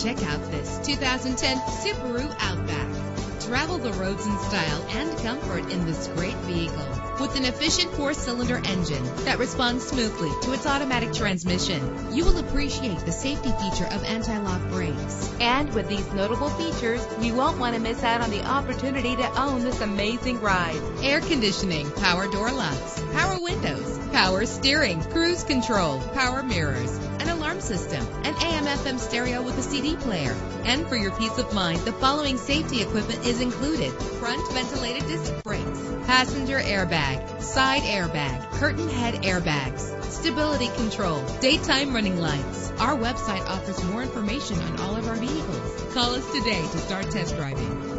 Check out this 2010 Subaru Outback. Travel the roads in style and comfort in this great vehicle. With an efficient 4-cylinder engine that responds smoothly to its automatic transmission, you will appreciate the safety feature of anti-lock brakes. And with these notable features, you won't want to miss out on the opportunity to own this amazing ride. Air conditioning, power door locks, power windows, power steering, cruise control, power mirrors, an alarm system, an AM/FM stereo with a CD player. And for your peace of mind, the following safety equipment is included: front ventilated disc brakes, passenger airbag, side airbag, curtain head airbags, stability control, daytime running lights. Our website offers more information on all of our vehicles. Call us today to start test driving.